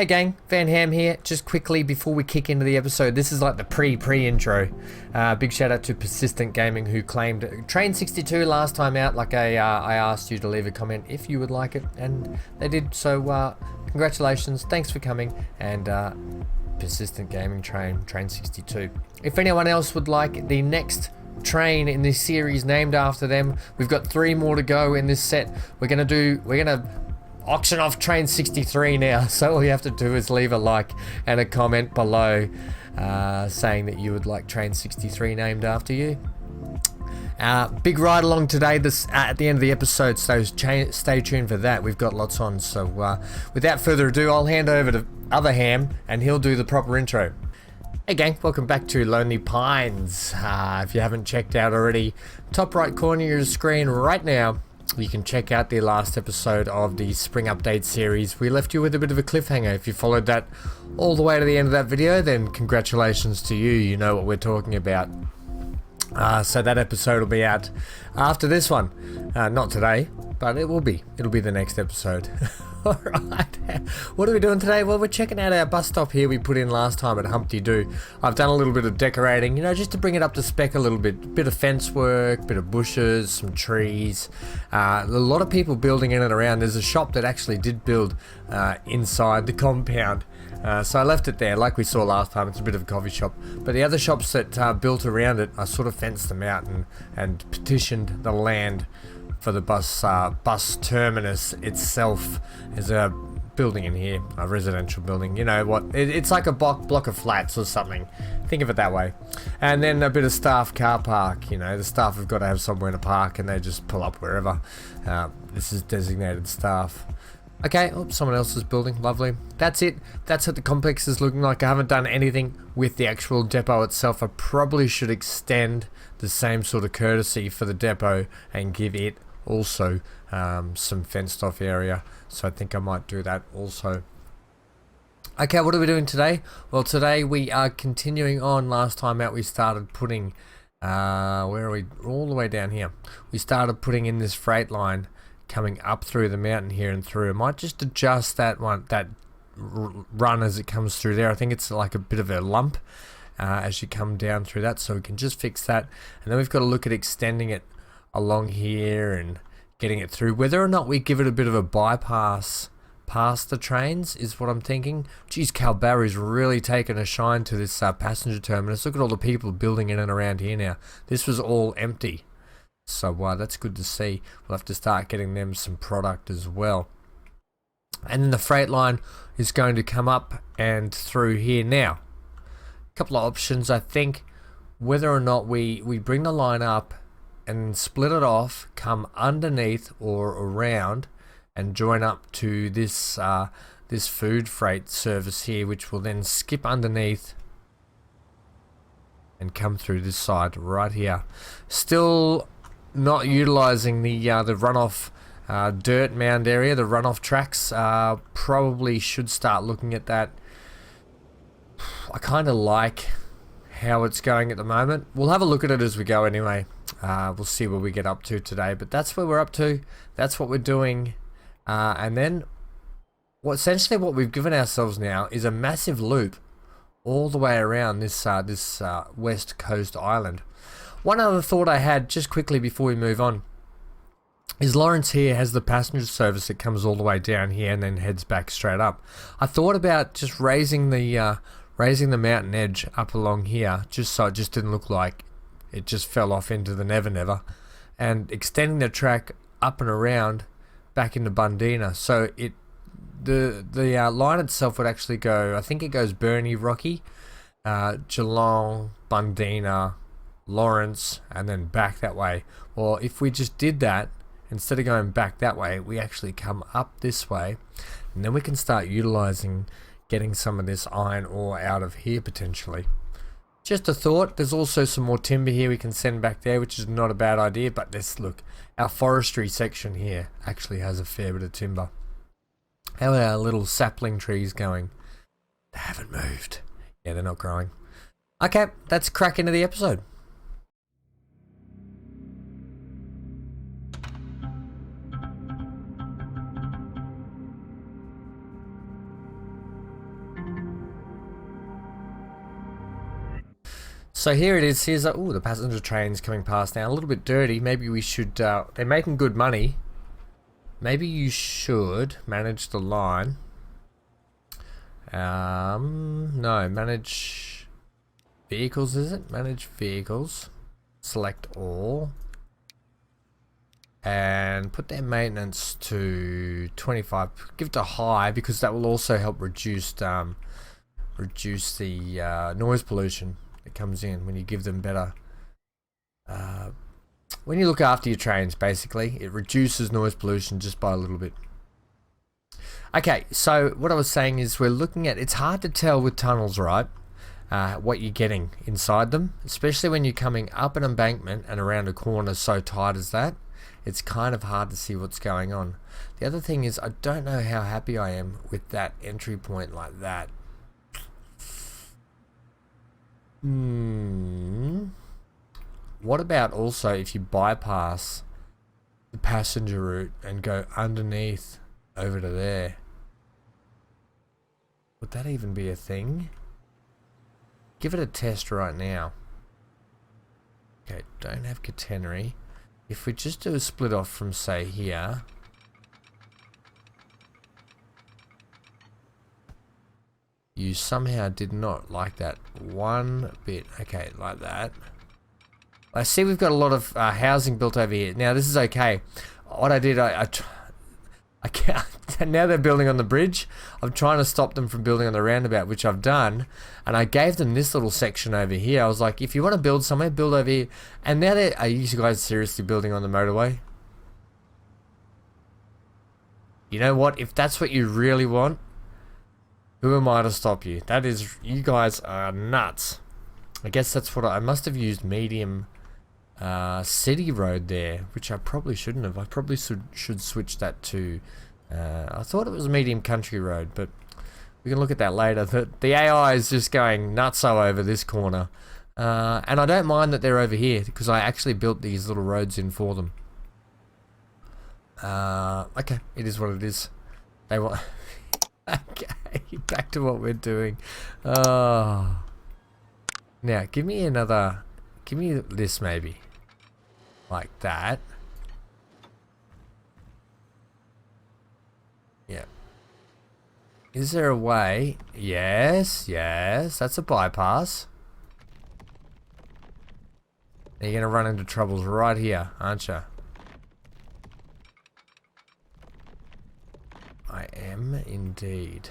Hey gang, Van Ham here. Just quickly before we kick into the episode, this is like the pre-intro. Big shout out to Persistent Gaming who claimed Train 62 last time out. Like I asked you to leave a comment if you would like it, and they did. So congratulations, thanks for coming, and Persistent Gaming Train 62. If anyone else would like the next train in this series named after them, we've got 3 more to go in this set. We're gonna auction off Train 63 now, so all you have to do is leave a like and a comment below saying that you would like Train 63 named after you. Big ride along today at the end of the episode, so stay tuned for that. We've got lots on, so without further ado, I'll hand over to Other Ham and he'll do the proper intro. Hey gang, welcome back to Lonely Pines. If you haven't checked out already, top right corner of your screen right now, you can check out the last episode of the Spring Update series. We left you with a bit of a cliffhanger. If you followed that all the way to the end of that video, then congratulations to you. You know what we're talking about. So that episode will be out after this one. Not today, but it will be. It'll be the next episode. Alright, what are we doing today? Well, we're checking out our bus stop here we put in last time at Humpty Doo. I've done a little bit of decorating, you know, just to bring it up to spec a little bit. Bit of fence work, bit of bushes, some trees. A lot of people building in and around. There's a shop that actually did build inside the compound. So I left it there like we saw last time. It's a bit of a coffee shop. But the other shops that built around it, I sort of fenced them out and petitioned the land for the bus terminus itself. There's a building in here, a residential building, you know what, it's like a block of flats or something, think of it that way. And then a bit of staff car park, you know, the staff have got to have somewhere to park and they just pull up wherever. This is designated staff. Okay, oh, someone else is building, lovely. That's it, that's what the complex is looking like. I haven't done anything with the actual depot itself. I probably should extend the same sort of courtesy for the depot and give it also some fenced off area, so I think I might do that also. Okay, what are we doing today? Well, today we are continuing on. Last time out we started putting where are we, all the way down here, we started putting in this freight line coming up through the mountain here and through. I might just adjust that run as it comes through there. I think it's like a bit of a lump as you come down through that, so we can just fix that. And then we've got to look at extending it along here and getting it through. Whether or not we give it a bit of a bypass past the trains is what I'm thinking. Geez, Calbarry's really taken a shine to this passenger terminus. Look at all the people building in and around here now. This was all empty, so that's good to see. We'll have to start getting them some product as well. And then the freight line is going to come up and through here now. A couple of options, I think. Whether or not we bring the line up and split it off, come underneath or around and join up to this this food freight service here, which will then skip underneath and come through this side right here. Still not utilizing the runoff dirt mound area, the runoff tracks. Probably should start looking at that. I kind of like how it's going at the moment. We'll have a look at it as we go anyway. We'll see where we get up to today, but that's where we're up to. That's what we're doing. And then essentially what we've given ourselves now is a massive loop all the way around this west coast island. One other thought I had just quickly before we move on is Lawrence here has the passenger service that comes all the way down here and then heads back straight up. I thought about just raising the mountain edge up along here, just so it just didn't look like it just fell off into the never, and extending the track up and around back into Bundina. So the line itself would actually go, I think it goes Burnie, Rocky, Geelong, Bundina, Lawrence, and then back that way. Well, if we just did that, instead of going back that way, we actually come up this way, and then we can start utilizing getting some of this iron ore out of here potentially. Just a thought. There's also some more timber here we can send back there, which is not a bad idea. But this, look, our forestry section here actually has a fair bit of timber. How are our little sapling trees going? They haven't moved. Yeah, they're not growing. Okay, let's crack into the episode. So here it is. Here's the passenger train's coming past now. A little bit dirty. Maybe we should. They're making good money. Maybe you should manage the line. No, manage vehicles. Is it manage vehicles? Select all, and put their maintenance to 25. Give it to high because that will also help reduce the noise pollution that comes in when you give them better. When you look after your trains, basically, it reduces noise pollution just by a little bit. Okay, so what I was saying is we're looking at, it's hard to tell with tunnels, right? What you're getting inside them, especially when you're coming up an embankment and around a corner so tight as that. It's kind of hard to see what's going on. The other thing is I don't know how happy I am with that entry point like that. What about also if you bypass the passenger route and go underneath over to there? Would that even be a thing? Give it a test right now. Okay, don't have catenary. If we just do a split off from, say, here. You somehow did not like that one bit. Okay, like that. I see we've got a lot of housing built over here. Now, this is okay. What I did, I can't. Now they're building on the bridge. I'm trying to stop them from building on the roundabout, which I've done. And I gave them this little section over here. I was like, if you want to build somewhere, build over here. And now are you guys seriously building on the motorway? You know what? If that's what you really want, who am I to stop you? That is, you guys are nuts. I guess that's what I must have used medium city road there, which I probably shouldn't have. I probably should switch that to. I thought it was medium country road, but we can look at that later. The AI is just going nutso over this corner, and I don't mind that they're over here because I actually built these little roads in for them. Okay, it is what it is. They want. Okay, back to what we're doing. Now, give me another. Give me this maybe, like that. Yeah. Is there a way? Yes, yes. That's a bypass. Now you're gonna run into troubles right here, aren't you? I am indeed.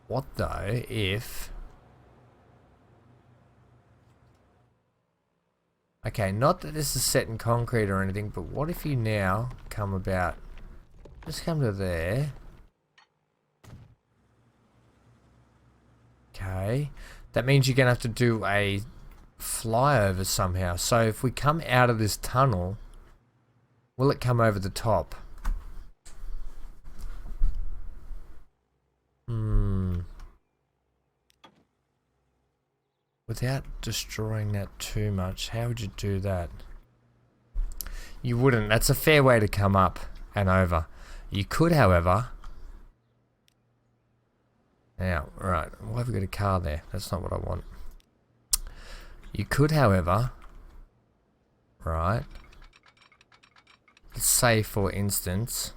What though if... Okay, not that this is set in concrete or anything, but what if you now come about... Just come to there. Okay. That means you're going to have to do a flyover somehow. So if we come out of this tunnel, will it come over the top? Without destroying that too much, how would you do that? You wouldn't. That's a fair way to come up and over. You could, however... Now, right, why have we got a car there? That's not what I want. You could, however... Right. Let's say, for instance...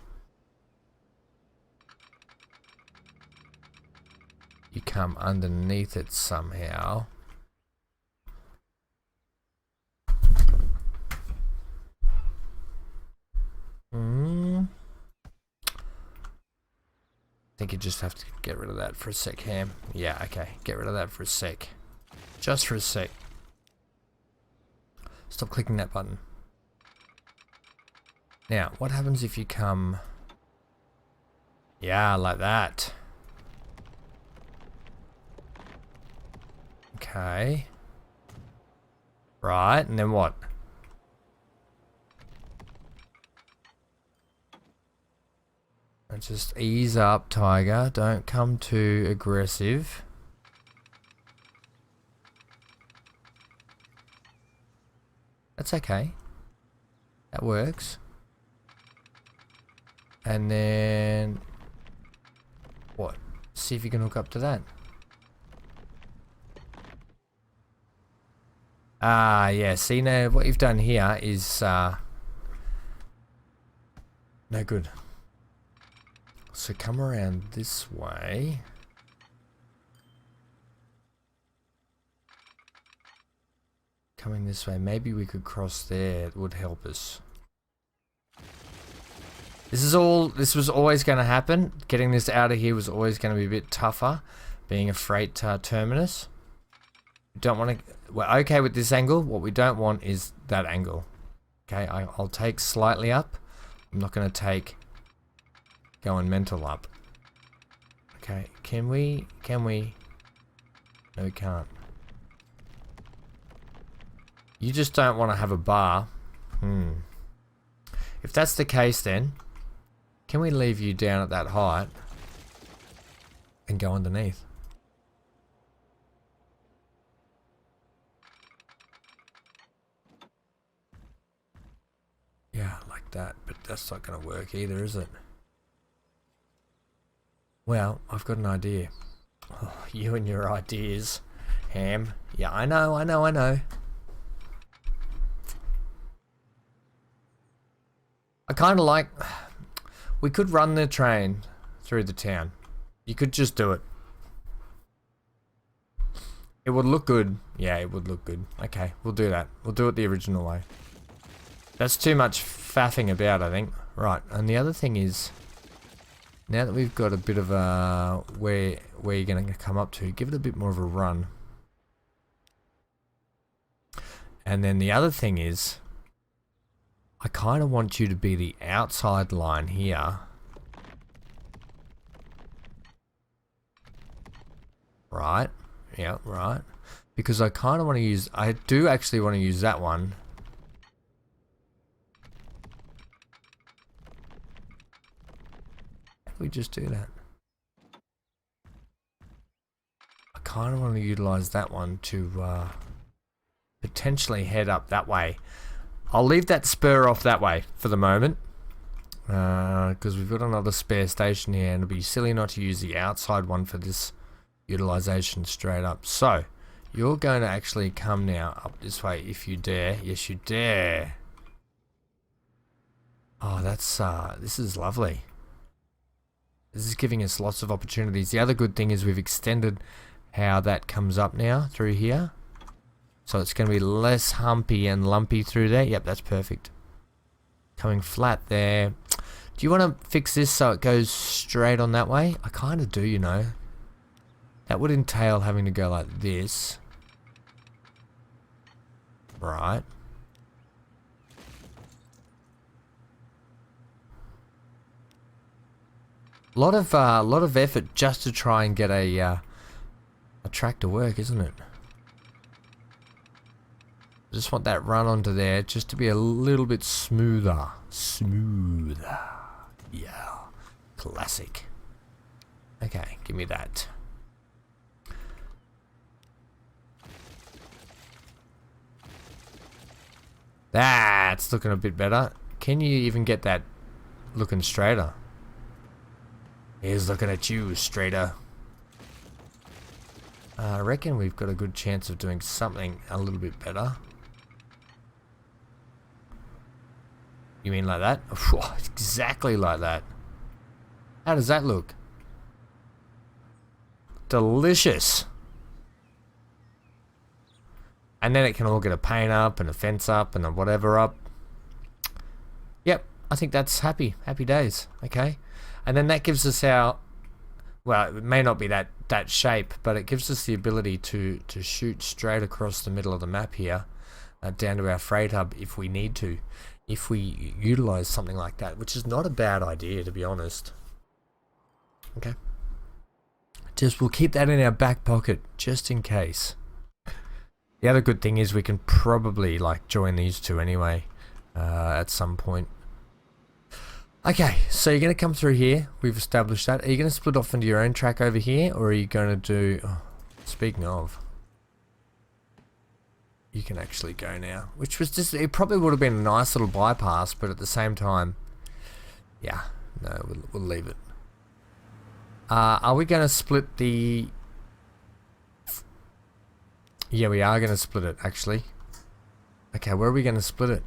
You come underneath it somehow... I think you just have to get rid of that for a sec, Ham. Yeah, okay. Get rid of that for a sec. Just for a sec. Stop clicking that button. Now, what happens if you come... Yeah, like that. Okay. Right, and then what? Just ease up, Tiger. Don't come too aggressive. That's okay. That works. And then... What? See if you can hook up to that. Yeah, see now what you've done here is no good. So come around this way. Coming this way, maybe we could cross there, it would help us. This was always going to happen. Getting this out of here was always going to be a bit tougher, being a freight terminus. We don't want to, we're okay with this angle. What we don't want is that angle. Okay, I'll take slightly up. I'm not going to take going mental up. Okay, can we? No, we can't. You just don't want to have a bar. If that's the case, then can we leave you down at that height and go underneath? Yeah, like that, but that's not going to work either, is it? Well, I've got an idea. Oh, you and your ideas, Ham. Yeah, I know. I kind of like... We could run the train through the town. You could just do it. It would look good. Yeah, it would look good. Okay, we'll do that. We'll do it the original way. That's too much faffing about, I think. Right, and the other thing is... Now that we've got a bit of a... Where you're going to come up to, give it a bit more of a run. And then the other thing is... I kind of want you to be the outside line here. Right. Yeah, right. Because I kind of want to use... I do actually want to use that one. How do we just do that? I kind of want to utilize that one to potentially head up that way. I'll leave that spur off that way for the moment, because we've got another spare station here, and it'd be silly not to use the outside one for this utilization straight up. So you're going to actually come now up this way if you dare. Yes, you dare. Oh, that's this is lovely. This is giving us lots of opportunities. The other good thing is we've extended how that comes up now through here. So it's going to be less humpy and lumpy through there. Yep, that's perfect. Coming flat there. Do you want to fix this so it goes straight on that way? I kind of do, you know. That would entail having to go like this. Right. A lot of effort just to try and get a track to work, isn't it? Just want that run onto there just to be a little bit smoother. Smoother. Yeah. Classic. Okay, give me that. That's looking a bit better. Can you even get that looking straighter? He's looking at you, straighter. I reckon we've got a good chance of doing something a little bit better. You mean like that? Exactly like that. How does that look? Delicious. And then it can all get a paint up and a fence up and a whatever up. Yep, I think that's happy days. Okay. And then that gives us our... Well, it may not be that shape, but it gives us the ability to shoot straight across the middle of the map here, down to our freight hub if we need to, if we utilize something like that, which is not a bad idea, to be honest. Okay. Just we'll keep that in our back pocket just in case. The other good thing is we can probably like join these two anyway at some point. Okay, so you're going to come through here. We've established that. Are you going to split off into your own track over here, or are you going to do... Oh, speaking of, you can actually go now, which was just... It probably would have been a nice little bypass, but at the same time, yeah, no, we'll leave it. Are we going to split the... Yeah, we are going to split it, actually. Okay, where are we going to split it?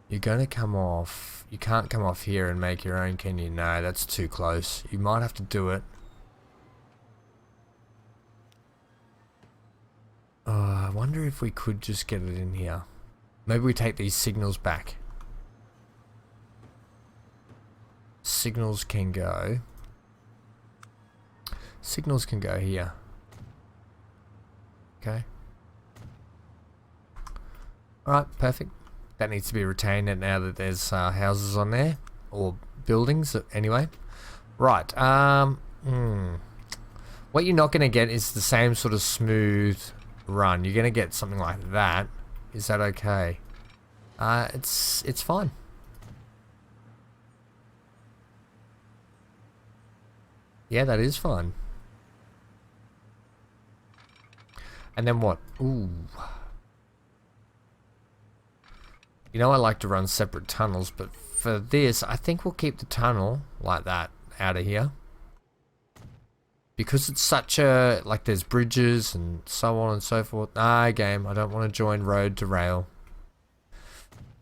You're going to come off. You can't come off here and make your own, can you? No, that's too close. You might have to do it. I wonder if we could just get it in here. Maybe we take these signals back. Signals can go. Signals can go here. Okay. Alright, perfect. That needs to be retained now that there's houses on there. Or buildings, anyway. Right. What you're not going to get is the same sort of smooth run. You're going to get something like that. Is that okay? It's fine. Yeah, that is fine. And then what? Ooh. You know I like to run separate tunnels, but for this, I think we'll keep the tunnel like that out of here. Because it's such a, like there's bridges and so on and so forth. Game, I don't want to join road to rail.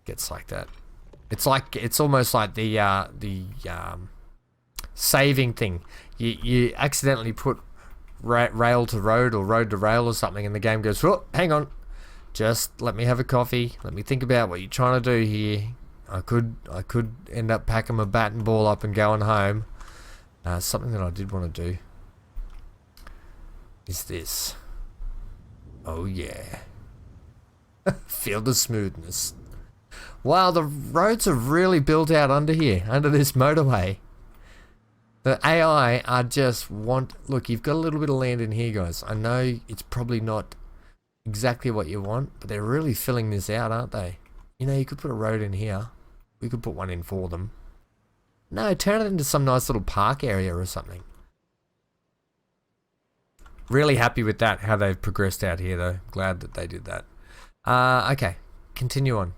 Gets like that. It's like, it's almost like the saving thing. You accidentally put rail to road or road to rail or something and the game goes, oh, hang on. Just let me have a coffee. Let me think about what you're trying to do here. I could end up packing my bat and ball up and going home. Something that I did want to do is this. Oh yeah. Feel the smoothness. Wow, the roads are really built out under here, under this motorway. The AI are just look, you've got a little bit of land in here, guys. I know it's probably not exactly what you want, but they're really filling this out, aren't they? You know, you could put a road in here. We could put one in for them. No, turn it into some nice little park area or something. Really happy with that, how they've progressed out here though. Glad that they did that. Okay, continue on.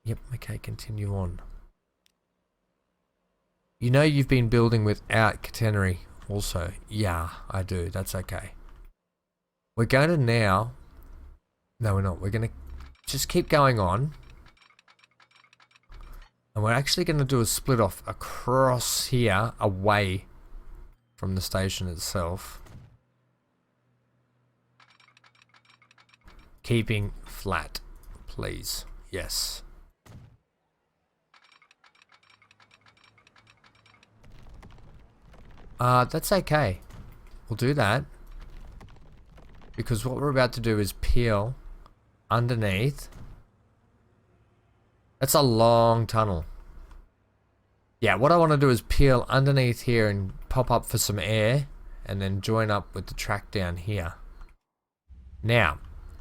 Yep, okay, continue on. You know you've been building without catenary also. Yeah, I do. That's okay. We're going to now... No, we're not. We're going to just keep going on. And we're actually going to do a split off across here, away from the station itself. Keeping flat, please. Yes. That's okay. We'll do that. Because what we're about to do is peel underneath. That's a long tunnel. Yeah, what I want to do is peel underneath here and pop up for some air and then join up with the track down here. Now,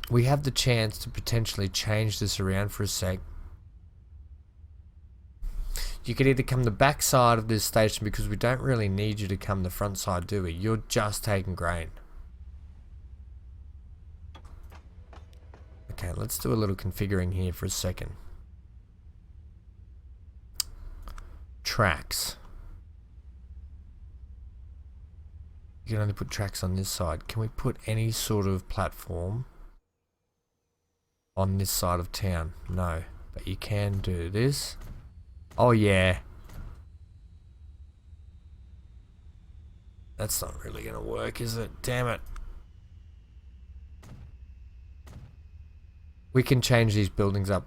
we have the chance to potentially change this around for a sec. You could either come the back side of this station because we don't really need you to come the front side, do we? You're just taking grain. Okay, let's do a little configuring here for a second. Tracks. You can only put tracks on this side. Can we put any sort of platform on this side of town? No, but you can do this. Oh yeah. That's not really gonna work, is it? Damn it. We can change these buildings up.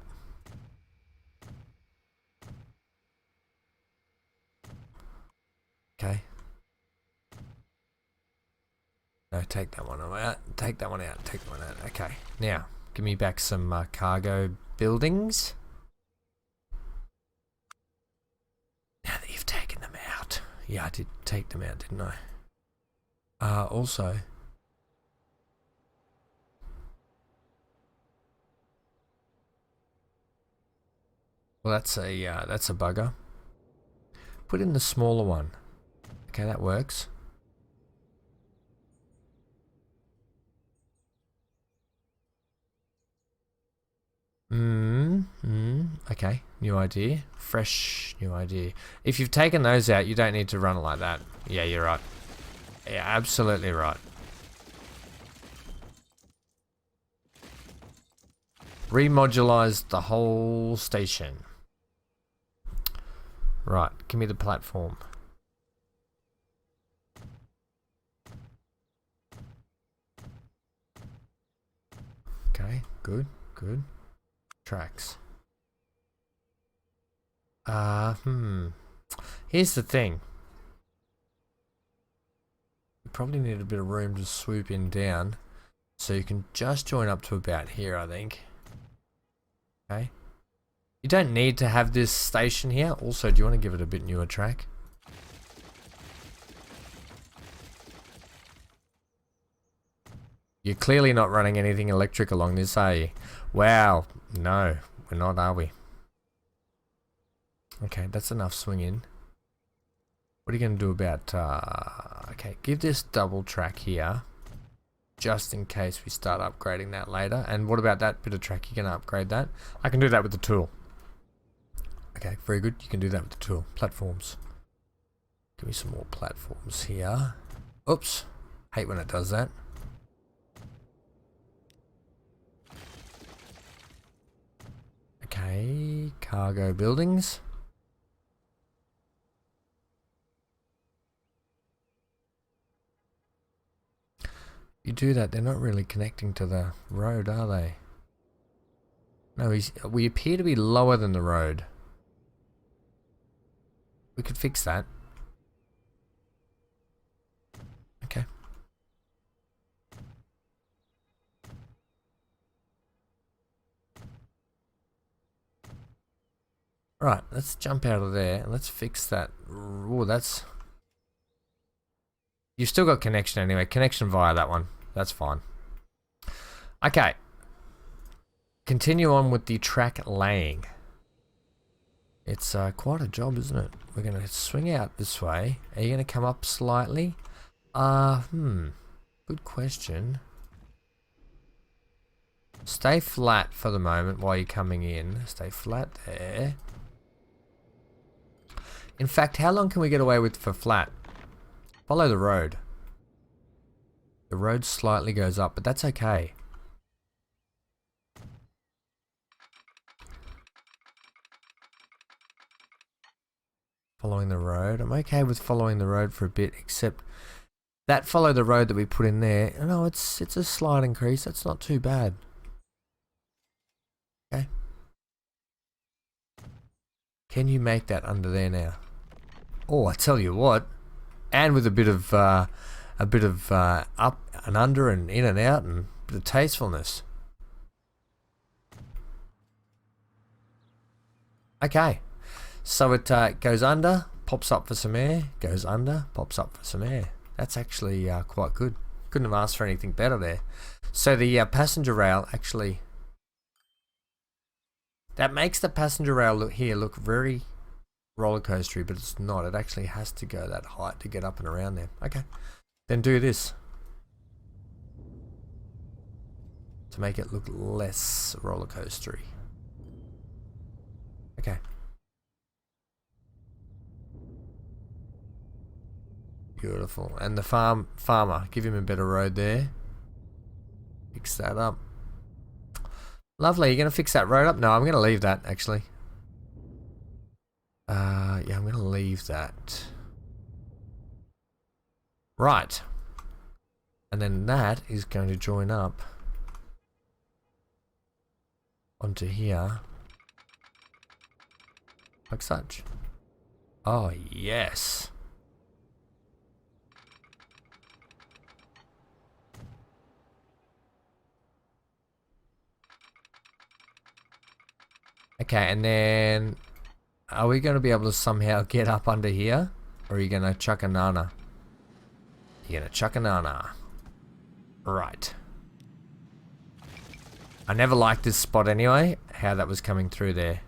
Okay. No, take that one out. Take that one out. Take that one out. Okay. Now, give me back some cargo buildings. Now that you've taken them out. Yeah, I did take them out, didn't I? Also... Well, that's a bugger. Put in the smaller one. Okay, that works. Okay, new idea. Fresh new idea. If you've taken those out, you don't need to run it like that. Yeah, you're right. Yeah, absolutely right. Remodulized the whole station. Right, give me the platform. Okay, good, good. Tracks. Here's the thing. You probably need a bit of room to swoop in down. So you can just join up to about here, I think. Okay. You don't need to have this station here. Also, do you want to give it a bit newer track? You're clearly not running anything electric along this, are you? Wow. No, we're not, are we? Okay, that's enough swing in. What are you going to do about... okay, give this double track here. Just in case we start upgrading that later. And what about that bit of track? You're going to upgrade that? I can do that with the tool. Okay, very good. You can do that with the tool. Platforms. Give me some more platforms here. Oops. Hate when it does that. Okay, cargo buildings. You do that, they're not really connecting to the road, are they? No, we appear to be lower than the road. We could fix that. Okay. Right, let's jump out of there and let's fix that. Oh, that's... You've still got connection anyway. Connection via that one. That's fine. Okay. Continue on with the track laying. It's quite a job, isn't it? We're going to swing out this way. Are you going to come up slightly? Good question. Stay flat for the moment while you're coming in. Stay flat there. In fact, how long can we get away with for flat? Follow the road. The road slightly goes up, but that's okay. Following the road. I'm okay with following the road for a bit, except that follow the road that we put in there. No, it's a slight increase. That's not too bad. Okay. Can you make that under there now? Oh, I tell you what. And with a bit of up and under and in and out and a bit of tastefulness. Okay, so it goes under, pops up for some air, goes under, pops up for some air. That's actually quite good. Couldn't have asked for anything better there. So the passenger rail actually, that makes the passenger rail look very roller coastery, but it's not. It actually has to go that height to get up and around there. Okay, then do this to make it look less roller coastery. Okay. Beautiful. And the farmer, give him a better road there. Fix that up. Lovely. You're gonna fix that road up? No, I'm gonna leave that actually. Yeah, I'm going to leave that. Right. And then that is going to join up onto here. Like such. Oh, yes. Okay, and then... Are we going to be able to somehow get up under here? Or are you going to chuck a nana? You're going to chuck a nana. Right. I never liked this spot anyway, how that was coming through there.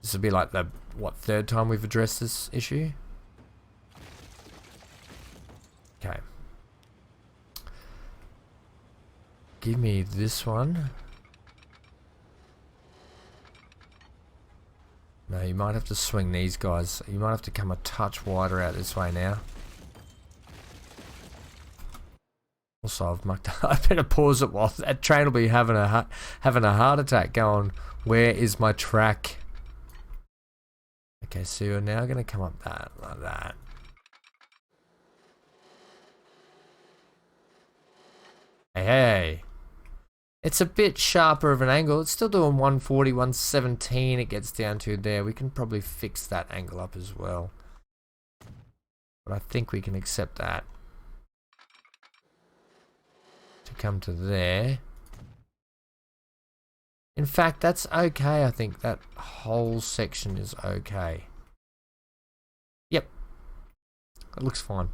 This will be like the, what, third time we've addressed this issue? Okay. Give me this one. No, you might have to swing these guys. You might have to come a touch wider out this way now. Also, I've mucked up. I better pause it while that train will be having a heart attack going, where is my track? Okay, so you're now going to come up that, like that. Hey. It's a bit sharper of an angle. It's still doing 140, 117 it gets down to there. We can probably fix that angle up as well. But I think we can accept that. To come to there. In fact, that's okay. I think that whole section is okay. Yep. It looks fine.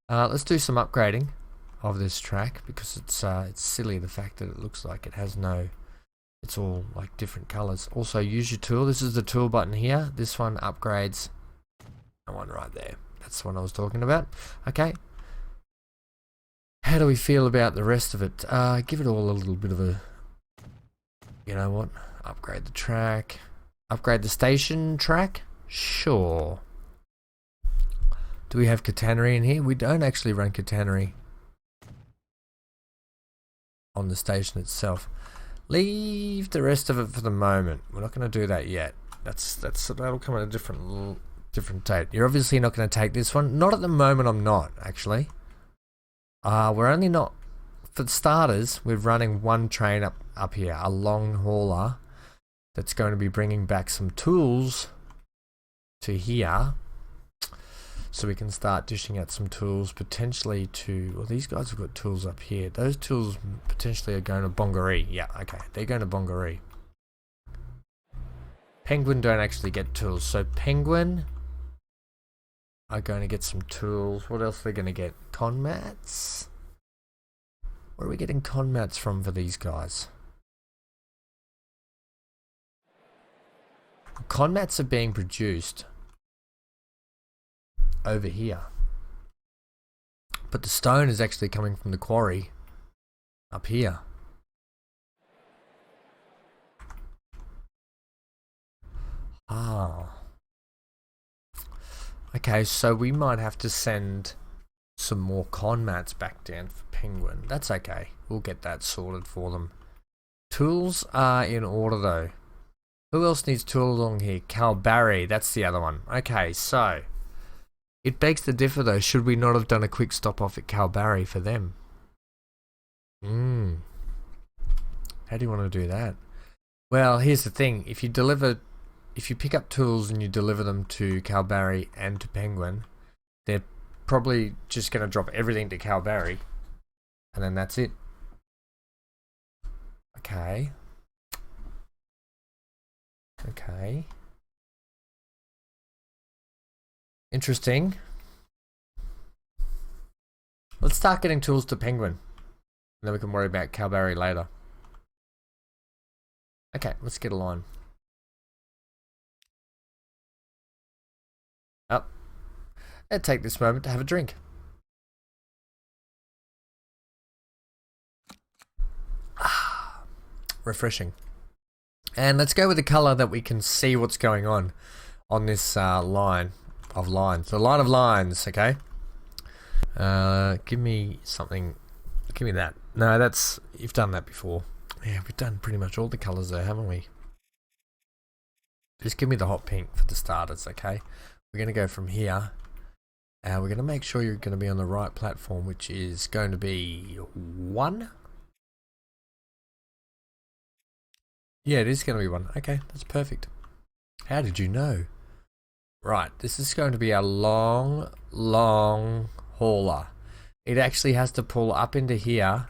Let's do some upgrading of this track, because it's silly the fact that it looks like it has no, it's all like different colors. Also, use your tool. This is the tool button here. This one upgrades. That one right there. That's the one I was talking about. Okay. How do we feel about the rest of it? Give it all a little bit of a, you know what? Upgrade the track. Upgrade the station track? Sure. Do we have catenary in here? We don't actually run catenary on the station itself. Leave the rest of it for the moment. We're not going to do that yet. That'll come at a different date. You're obviously not going to take this one. Not at the moment. I'm not actually. We're only not, for starters. We're running one train up here, a long hauler that's going to be bringing back some tools to here. So we can start dishing out some tools potentially to, well, these guys have got tools up here. Those tools potentially are going to Bongaree. Yeah, okay. They're going to Bongaree. Penguin don't actually get tools. So Penguin are going to get some tools. What else are they going to get? Con mats? Where are we getting con mats from for these guys? Con mats are being produced over here, but the stone is actually coming from the quarry up here. Okay, so we might have to send some more con mats back down for Penguin. That's okay, we'll get that sorted for them. Tools are in order though. Who else needs tools along here? Calbarry, that's the other one. Okay, so it begs to differ though. Should we not have done a quick stop off at Calbarry for them? How do you want to do that? Well, here's the thing. If you pick up tools and you deliver them to Calbarry and to Penguin, they're probably just going to drop everything to Calbarry. And then that's it. Okay. Okay. Interesting. Let's start getting tools to Penguin. And then we can worry about Calbarry later. Okay, let's get a line. Up. And take this moment to have a drink. Refreshing. And let's go with the color that we can see what's going on this line of lines. The line of lines, okay? Give me something. Give me that. No, that's, you've done that before. Yeah, we've done pretty much all the colors there, haven't we? Just give me the hot pink for the starters, okay? We're going to go from here. We're going to make sure you're going to be on the right platform, which is going to be 1. Yeah, it is going to be 1. Okay, that's perfect. How did you know? Right, this is going to be a long, long hauler. It actually has to pull up into here.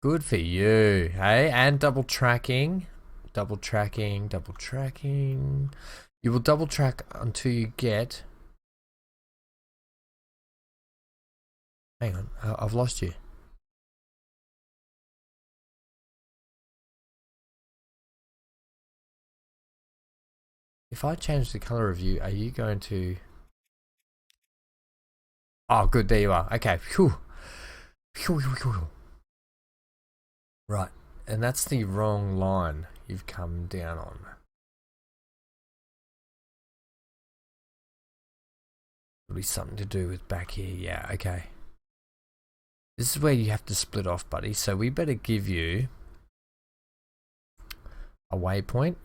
Good for you, hey? And double tracking. Double tracking, double tracking. You will double track until you get... Hang on, I've lost you. If I change the color of you, are you going to... Oh, good, there you are. Okay. Phew. Phew, phew, phew. Right, and that's the wrong line you've come down on. It'll be something to do with back here. Yeah, okay. This is where you have to split off, buddy. So we better give you a waypoint.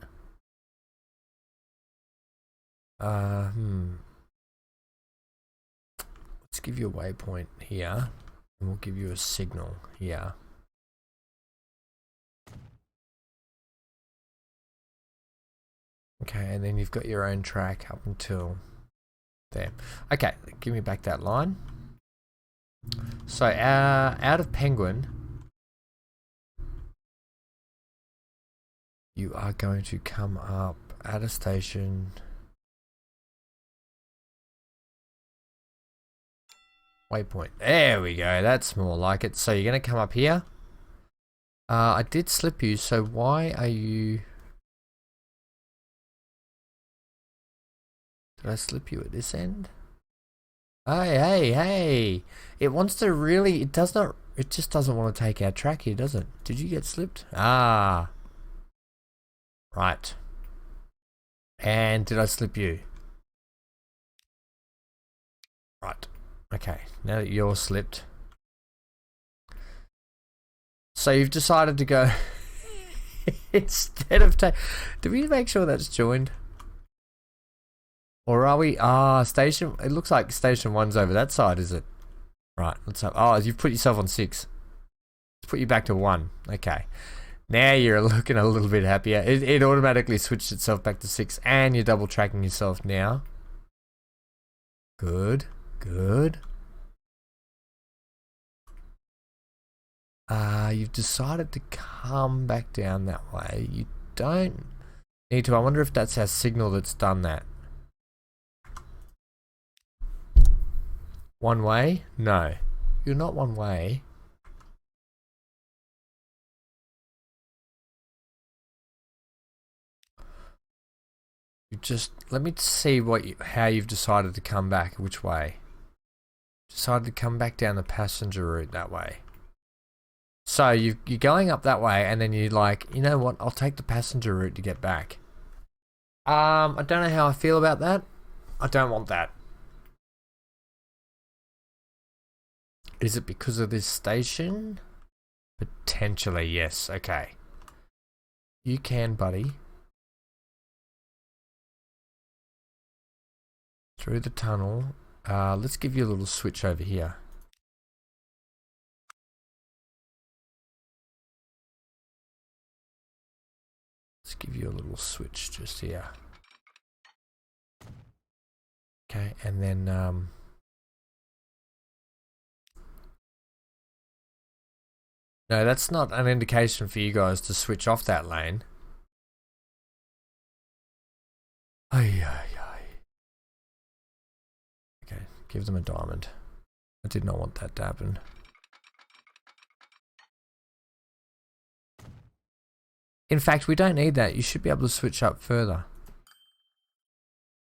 Let's give you a waypoint here, and we'll give you a signal here. Okay, and then you've got your own track up until there. Okay, give me back that line. So out of Penguin, you are going to come up at a station. Waypoint. There we go. That's more like it. So you're going to come up here. I did slip you, so why are you... Did I slip you at this end? Hey. It wants to really... It just doesn't want to take our track here, does it? Did you get slipped? Ah. Right. And did I slip you? Right. Okay, now that you're slipped. So you've decided to go instead of do we make sure that's joined? Or are we station, it looks like station 1's over that side, is it? Right, let's have, you've put yourself on 6. Let's put you back to 1. Okay. Now you're looking a little bit happier. It automatically switched itself back to 6 and you're double tracking yourself now. Good. You've decided to come back down that way. You don't need to. I wonder if that's our signal that's done that. One way? No. You're not one way. You just, let me see how you've decided to come back, which way. Decided to come back down the passenger route that way. So you're going up that way and then you're like, you know what, I'll take the passenger route to get back. I don't know how I feel about that. I don't want that. Is it because of this station? Potentially, yes. Okay. You can, buddy. Through the tunnel. Let's give you a little switch over here. Let's give you a little switch just here. Okay, and then no, that's not an indication for you guys to switch off that lane. Okay, give them a diamond. I did not want that to happen. In fact, we don't need that. You should be able to switch up further.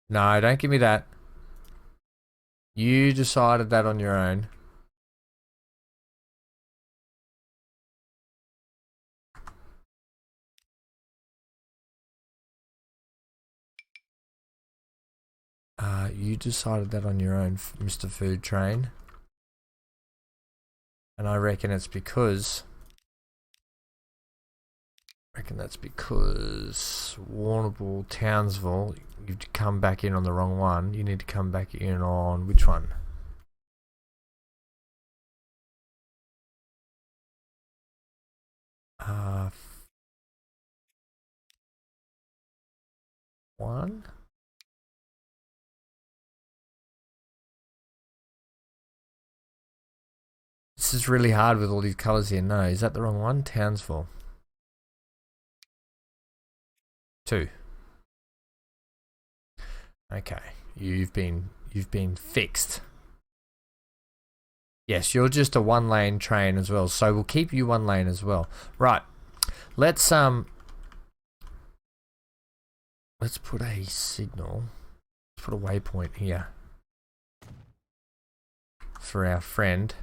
No, don't give me that. You decided that on your own. You decided that on your own, Mr. Food Train. And I reckon it's because... Warrnambool, Townsville, you've come back in on the wrong one. You need to come back in on which one? One? This is really hard with all these colours here. No, is that the wrong one? Townsville. 2. Okay, you've been fixed. Yes, you're just a 1-lane train as well, so we'll keep you 1 lane as well. Right. Let's put a signal. Let's put a waypoint here for our friend.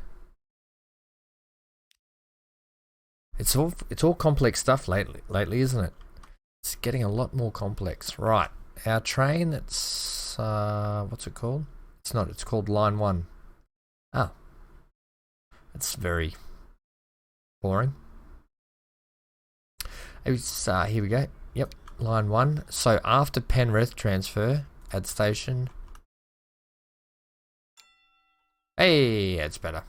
It's all complex stuff lately, isn't it? It's getting a lot more complex. Right. Our train, it's what's it called? It's called line 1. Oh. It's very boring. It's, here we go. Yep, line 1. So after Penrith transfer, add station. Hey, that's better.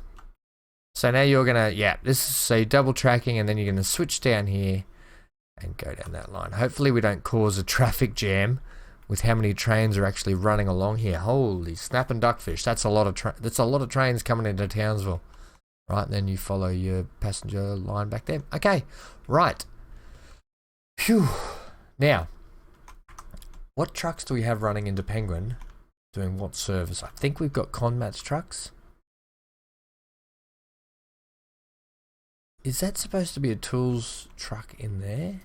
So now you're gonna, yeah, this is, so you're double tracking, and then you're gonna switch down here and go down that line. Hopefully we don't cause a traffic jam with how many trains are actually running along here. Holy snap and duckfish, that's a lot of trains coming into Townsville. Right, and then you follow your passenger line back there. Okay, right. Phew. Now, what trucks do we have running into Penguin doing what service? I think we've got Conmat's trucks. Is that supposed to be a tools truck in there?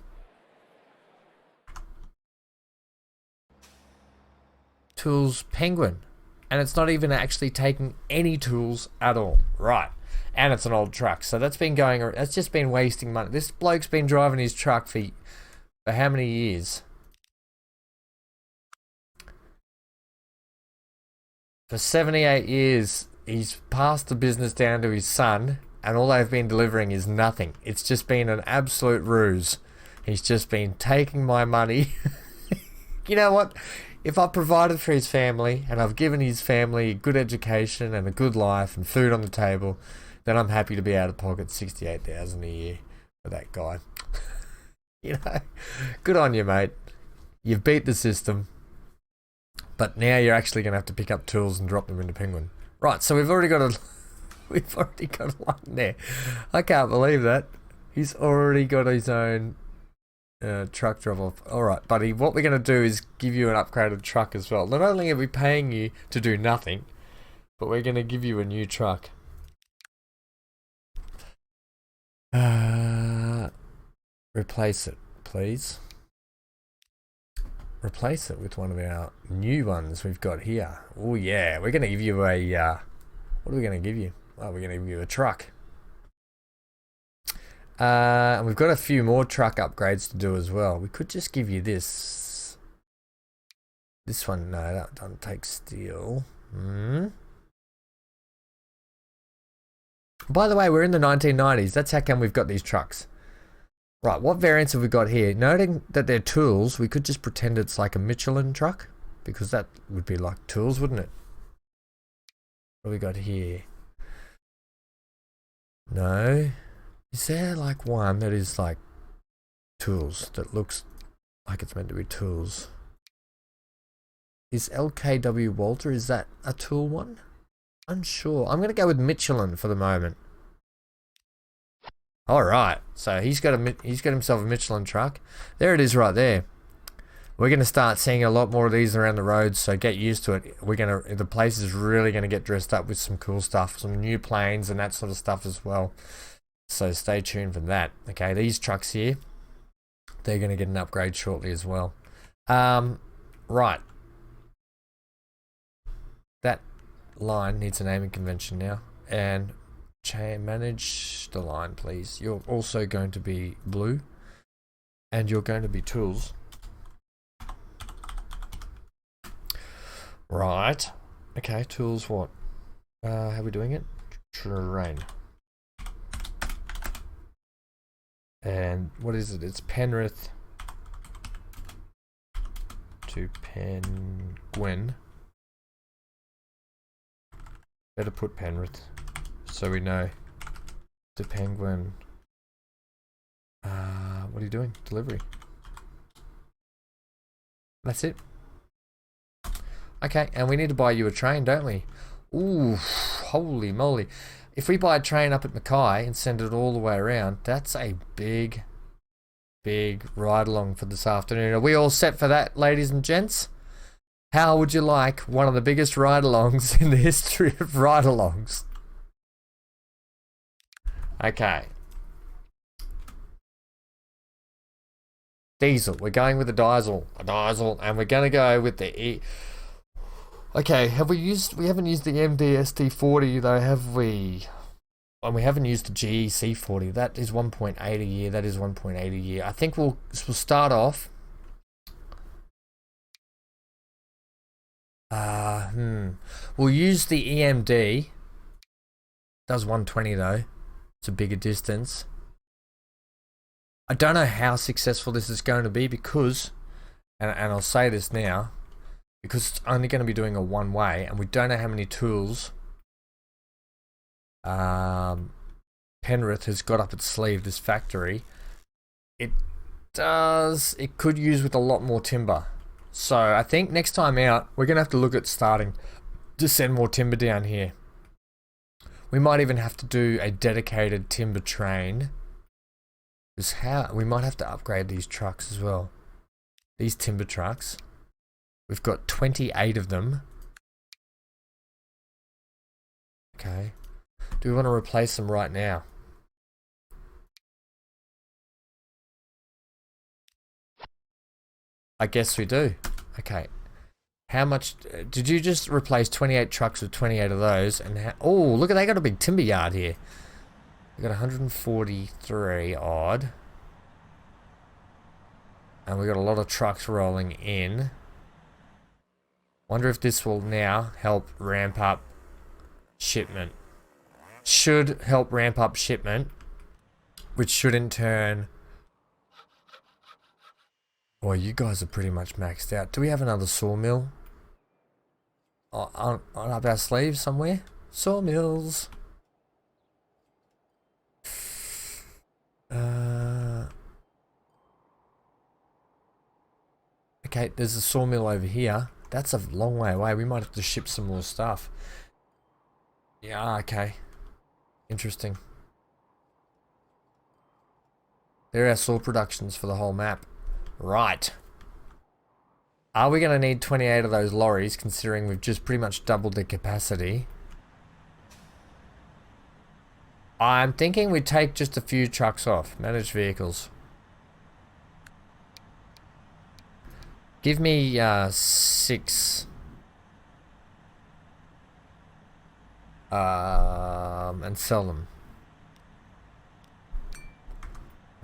Tools Penguin. And it's not even actually taking any tools at all. Right. And it's an old truck. So that's been going, that's just been wasting money. This bloke's been driving his truck for how many years? For 78 years, he's passed the business down to his son, and all they've been delivering is nothing. It's just been an absolute ruse. He's just been taking my money. You know what? If I've provided for his family, and I've given his family a good education and a good life and food on the table, then I'm happy to be out of pocket $68,000 a year for that guy. You know, good on you, mate. You've beat the system. But now you're actually going to have to pick up tools and drop them into Penguin. Right, so we've already got a line there. I can't believe that. He's already got his own truck drop off. Alright, buddy, what we're going to do is give you an upgraded truck as well. Not only are we paying you to do nothing, but we're going to give you a new truck. Replace it, please. Replace it with one of our new ones we've got here. Oh yeah, we're going to give you a, what are we going to give you? Oh, we're going to give you a truck. And we've got a few more truck upgrades to do as well. We could just give you this. This one, no, that doesn't take steel. By the way, we're in the 1990s. That's how come we've got these trucks. Right, what variants have we got here? Noting that they're tools, we could just pretend it's like a Michelin truck, because that would be like tools, wouldn't it? What have we got here? No. Is there like one that is like tools, that looks like it's meant to be tools? Is LKW Walter, is that a tool one? Unsure. I'm going to go with Michelin for the moment. All right, so he's got himself a Michelin truck. There it is, right there. We're going to start seeing a lot more of these around the roads, so get used to it. The place is really going to get dressed up with some cool stuff, some new planes and that sort of stuff as well. So stay tuned for that. Okay, these trucks here, they're going to get an upgrade shortly as well. Right. That line needs a naming convention now, and manage the line, please. You're also going to be blue, and you're going to be tools. Right. Okay, tools what? How are we doing it? Terrain. And what is it? It's Penrith to Penguin. Better put Penrith, so we know. To Penguin. What are you doing? Delivery. That's it. Okay, and we need to buy you a train, don't we? Ooh, holy moly. If we buy a train up at Mackay and send it all the way around, that's a big, big ride along for this afternoon. Are we all set for that, ladies and gents? How would you like one of the biggest ride-alongs in the history of ride-alongs? Okay. Diesel. We're going with a diesel. And we're going to go with the E. Okay, we haven't used the MDST40 though, have we? And we haven't used the GEC40. That is 1.8 a year. That is 1.8 a year. I think we'll start off. We'll use the EMD. Does 120 though. It's a bigger distance. I don't know how successful this is going to be because, and I'll say this now, because it's only going to be doing a one way and we don't know how many tools Penrith has got up its sleeve, this factory. It could use with a lot more timber. So I think next time out, we're going to have to look at starting to send more timber down here. We might even have to do a dedicated timber train. We might have to upgrade these trucks as well. These timber trucks. We've got 28 of them. Okay. Do we want to replace them right now? I guess we do. Okay. How much did you just replace 28 trucks with 28 of those? And oh, look at, they got a big timber yard here. We got 143 odd. And we got a lot of trucks rolling in. Wonder if this will now help ramp up shipment. Should help ramp up shipment, which should in turn... Oh, you guys are pretty much maxed out. Do we have another sawmill? On up our sleeve somewhere? Sawmills. Okay, there's a sawmill over here. That's a long way away. We might have to ship some more stuff. Yeah, okay. Interesting. There are our saw productions for the whole map. Right. Are we going to need 28 of those lorries, considering we've just pretty much doubled the capacity? I'm thinking we take just a few trucks off. Managed vehicles. Give me 6. And sell them.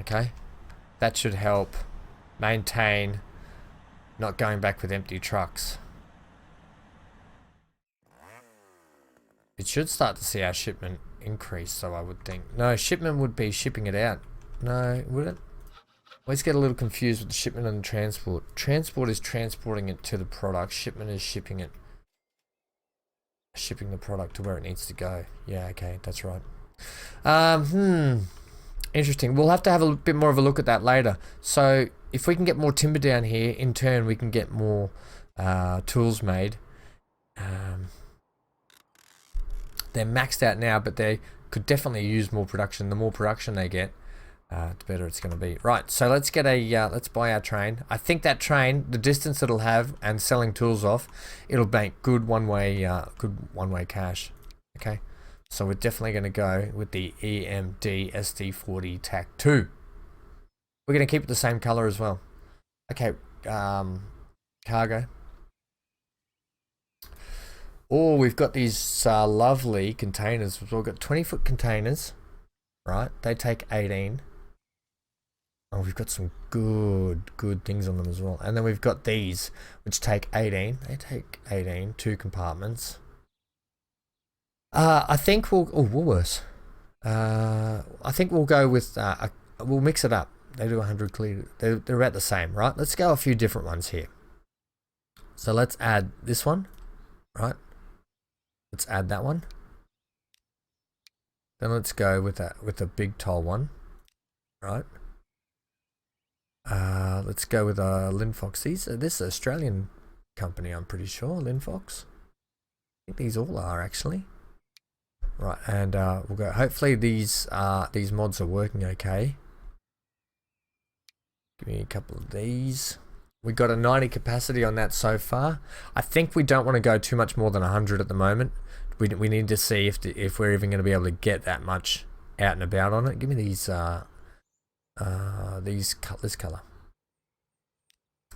Okay. That should help maintain not going back with empty trucks. It should start to see our shipment increase, so I would think. No, shipment would be shipping it out. No, would it? Let's get a little confused with the shipment and transport. Transport is transporting it to the product. Shipment is shipping it. Shipping the product to where it needs to go. Yeah, okay, that's right. Interesting. We'll have to have a bit more of a look at that later. So if we can get more timber down here, in turn we can get more tools made. They're maxed out now, but they could definitely use more production. The more production they get, the better it's going to be. Right, so let's get a let's buy our train. I think that train, the distance it'll have and selling tools off, it'll make good one-way cash. Okay, so we're definitely going to go with the EMD SD40 TAC 2. We're going to keep it the same color as well. Okay, cargo. Oh, we've got these lovely containers. We've got 20-foot containers, right? They take 18. Oh, we've got some good things on them as well. And then we've got these, which take 18. They take 18, 2 compartments. I think we'll... Oh, Woolworths. I think we'll go with... we'll mix it up. They do 100 clear. They're about the same, right? Let's go a few different ones here. So let's add this one, right? Let's add that one. Then let's go with a big tall one, right? Let's go with Linfox. This is an Australian company, I'm pretty sure. Linfox. I think these all are actually. Right, and we'll go. Hopefully these mods are working okay. Give me a couple of these. We got a 90 capacity on that so far. I think we don't want to go too much more than 100 at the moment. We need to see if we're even going to be able to get that much out and about on it. Give me these this color.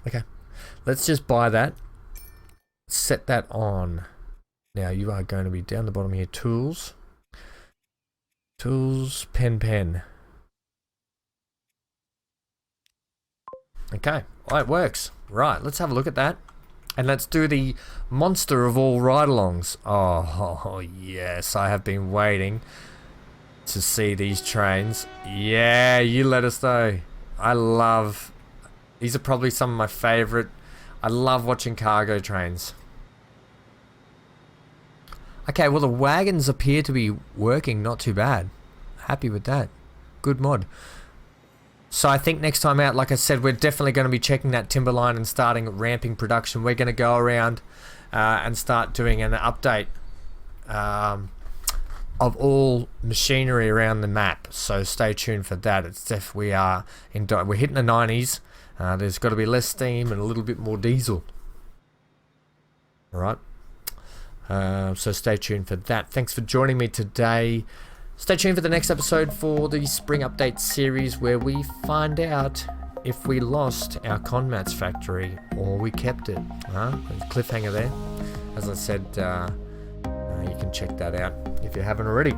Okay, let's just buy that. Set that on. Now you are going to be down the bottom here. Tools, pen. Okay, oh, it works. Right, let's have a look at that. And let's do the monster of all ride-alongs. Oh, yes, I have been waiting to see these trains. Yeah, you let us know. These are probably some of my favorite. I love watching cargo trains. Okay, well the wagons appear to be working not too bad. Happy with that. Good mod. So I think next time out, like I said, we're definitely going to be checking that timberline and starting ramping production. We're going to go around and start doing an update of all machinery around the map. So stay tuned for that. It's we're hitting the 90s. There's got to be less steam and a little bit more diesel. All right. So stay tuned for that. Thanks for joining me today. Stay tuned for the next episode for the Spring Update series, where we find out if we lost our Conmats factory or we kept it. Cliffhanger there. As I said, you can check that out if you haven't already.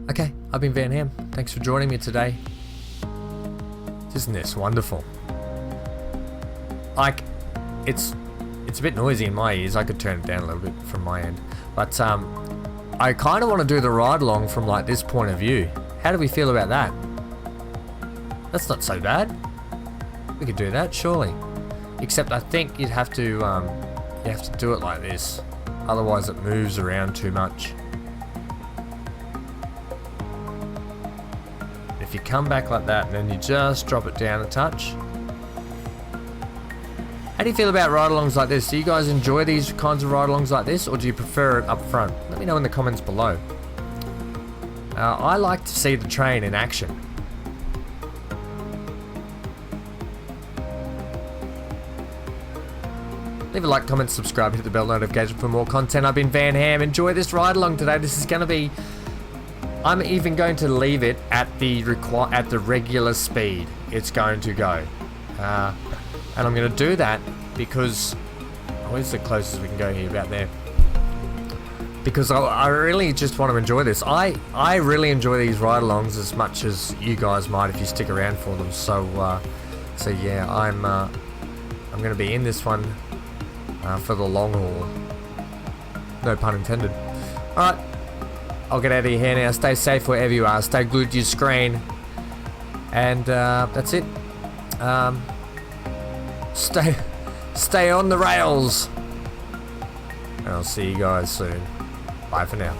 Okay, I've been Van Ham. Thanks for joining me today. Isn't this wonderful? Like, it's a bit noisy in my ears. I could turn it down a little bit from my end, but I kind of want to do the ride along from like this point of view. How do we feel about that? That's not so bad. We could do that, surely. Except I think you'd have to do it like this. Otherwise it moves around too much. If you come back like that and then you just drop it down a touch. How do you feel about ride-alongs like this? Do you guys enjoy these kinds of ride-alongs like this, or do you prefer it up front? Let me know in the comments below. I like to see the train in action. Leave a like, comment, subscribe, hit the bell notification for more content. I've been Van Ham. Enjoy this ride-along today. This is going to be... I'm even going to leave it at the regular speed it's going to go. And I'm going to do that because... where's the closest we can go here? About there. Because I really just want to enjoy this. I really enjoy these ride-alongs as much as you guys might if you stick around for them. So yeah, I'm going to be in this one for the long haul. No pun intended. Alright, I'll get out of your hair now. Stay safe wherever you are. Stay glued to your screen. And that's it. Stay on the rails. And I'll see you guys soon. Bye for now.